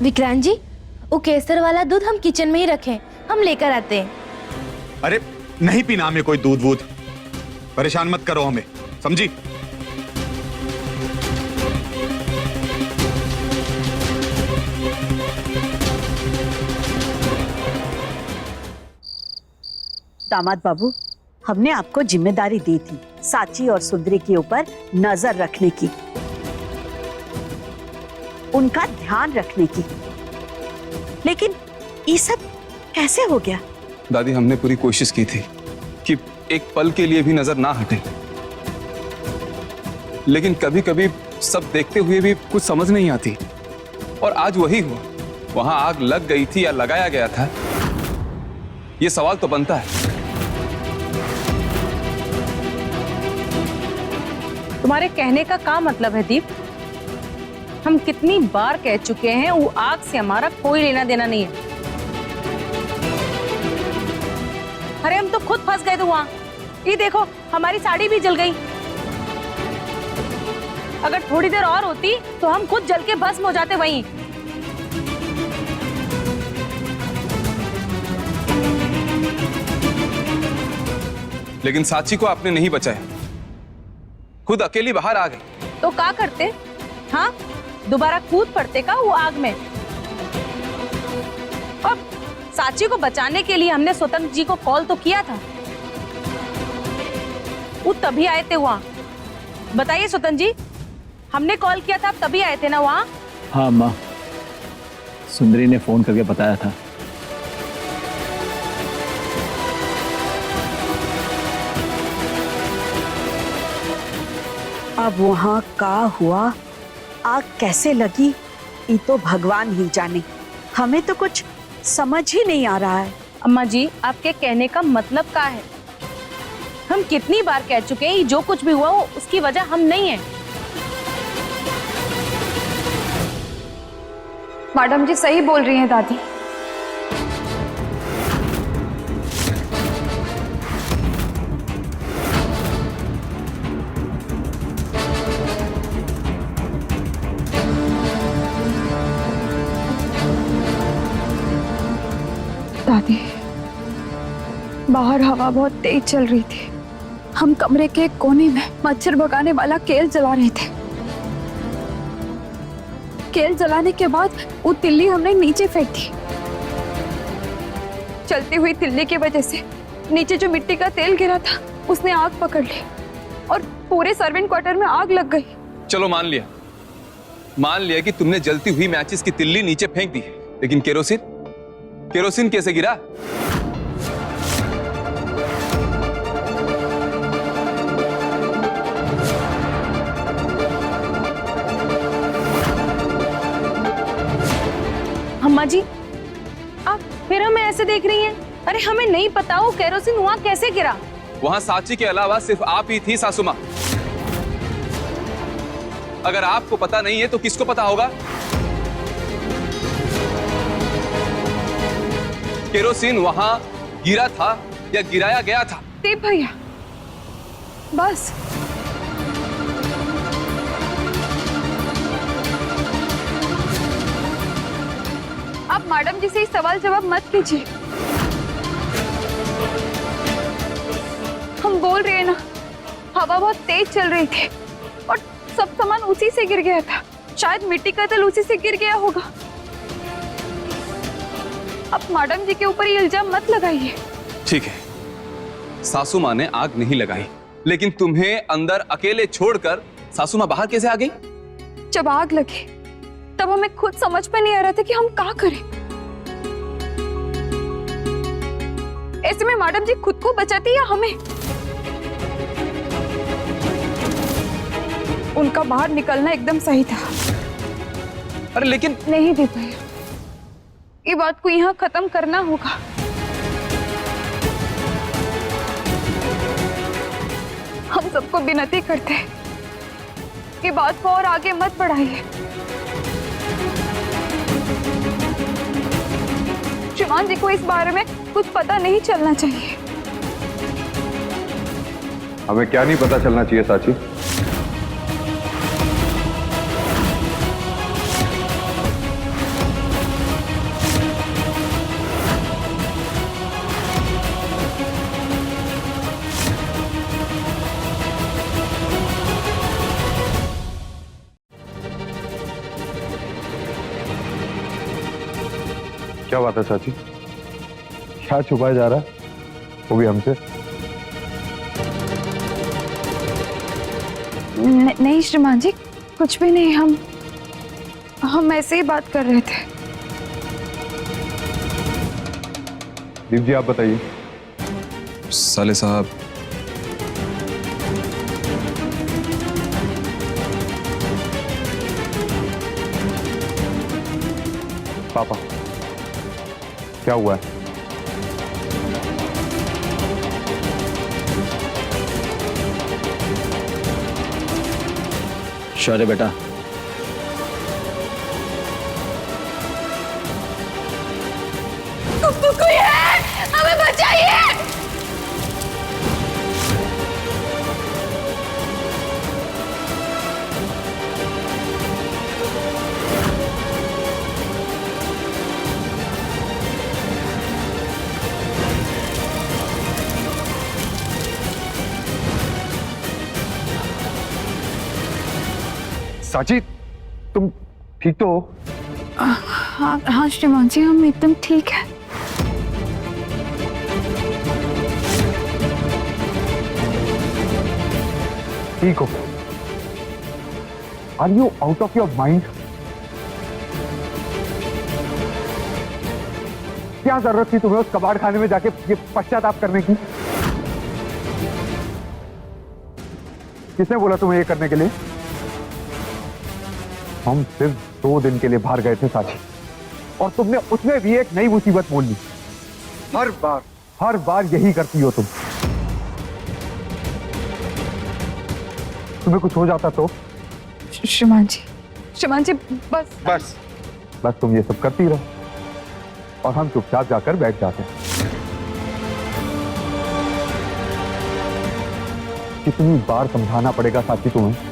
विक्रांत जी, वो केसर वाला दूध हम किचन में ही रखें, हम लेकर आते हैं। अरे नहीं पीना हमें कोई दूध वूध, परेशान मत करो हमें, समझी? दामाद बाबू, हमने आपको जिम्मेदारी दी थी साची और सुंदरी के ऊपर नजर रखने की, उनका ध्यान रखने की, लेकिन ये सब कैसे हो गया? दादी, हमने पूरी कोशिश की थी कि एक पल के लिए भी नजर ना हटे, लेकिन कभी कभी सब देखते हुए भी कुछ समझ नहीं आती। और आज वही हुआ। वहां आग लग गई थी या लगाया गया था, ये सवाल तो बनता है। तुम्हारे कहने का क्या मतलब है दीप? हम कितनी बार कह चुके हैं वो आग से हमारा कोई लेना देना नहीं है। अरे हम तो खुद फंस गए थे वहां। ये देखो, हमारी साड़ी भी जल गई। अगर थोड़ी देर और होती तो हम खुद जल के भस्म हो जाते वहीं। लेकिन साची को आपने नहीं बचाया, खुद अकेली बाहर आ गई। तो क्या करते? हाँ, दोबारा कूद पड़ते का वो आग में। अब साची को बचाने के लिए हमने स्वतंत्र जी को कॉल तो किया था, वो तभी आए थे वहां। बताइए स्वतंत्र जी, हमने कॉल किया था, तभी आए थे ना वहां? हाँ माँ, सुंदरी ने फोन करके बताया था। अब वहां का हुआ, आग कैसे लगी, ये तो भगवान ही जाने। हमें तो कुछ समझ ही नहीं आ रहा है। अम्मा जी, आपके कहने का मतलब क्या है? हम कितनी बार कह चुके हैं, जो कुछ भी हुआ वो उसकी वजह हम नहीं है। मैडम जी सही बोल रही हैं दादी। दादी, बाहर हवा बहुत तेज चल रही थी। हम कमरे के एक कोने में मच्छर भगाने वाला केल जला रहे थे। केल जलाने के बाद वो तिल्ली हमने नीचे फेंक दी। चलती हुई तिल्ली की वजह से नीचे जो मिट्टी का तेल गिरा था उसने आग पकड़ ली और पूरे सर्वेंट क्वार्टर में आग लग गई। चलो मान लिया कि तुमने जलती हुई मैचिस की तिल्ली नीचे फेंक दी, लेकिन केरोसिन कैसे गिरा? अम्मा जी, आप फिर हमें ऐसे देख रही हैं? अरे हमें नहीं पता वो केरोसिन वहां कैसे गिरा। वहां साची के अलावा सिर्फ आप ही थी सासू मां। अगर आपको पता नहीं है तो किसको पता होगा? केरोसिन वहां गिरा था या गिराया गया था? दीप भैया, बस आप मैडम जी से सवाल जवाब मत कीजिए। हम बोल रहे हैं ना, हवा बहुत तेज चल रही थी और सब सामान उसी से गिर गया था। शायद मिट्टी का तेल उसी से गिर गया होगा। अब मैडम जी के ऊपर ये इल्जाम मत लगाइए। ठीक है, सासू मां ने आग नहीं लगाई, लेकिन तुम्हें अंदर अकेले छोड़कर सासू मां बाहर कैसे आ गई? जब आग लगी तब हमें खुद समझ में नहीं आ रहा था कि हम क्या करें। ऐसे में मैडम जी खुद को बचाती या हमें? उनका बाहर निकलना एकदम सही था। अरे लेकिन नहीं दीप भैया, ये बात को यहाँ खत्म करना होगा। हम सबको विनती करते हैं कि बात को और आगे मत बढ़ाइए। श्रीमान जी को इस बारे में कुछ पता नहीं चलना चाहिए। हमें क्या नहीं पता चलना चाहिए साची? क्या बात है चाची? क्या छुपाया जा रहा है, वो भी हमसे? नहीं श्रीमान जी, कुछ भी नहीं। हम ऐसे ही बात कर रहे थे। दीप जी आप बताइए। साले साहब, पापा क्या हुआ है? शौर्य बेटा, कोई है, हमें बचाइए। साची तुम ठीक तो हो? हाँ श्रीमान जी, हम एकदम ठीक है। ठीक हो? Are you out of your mind? क्या जरूरत थी तुम्हें उस कबाड़ खाने में जाके ये पश्चाताप करने की? किसने बोला तुम्हें ये करने के लिए? हम सिर्फ 2 दिन के लिए बाहर गए थे साची, और तुमने उसमें भी एक नई मुसीबत मोल ली। हर बार यही करती हो तुम। तुम्हें कुछ हो जाता तो? श्रीमान जी बस तुम ये सब करती रहो और हम चुपचाप जाकर बैठ जाते हैं। कितनी बार समझाना पड़ेगा साथी तुम्हें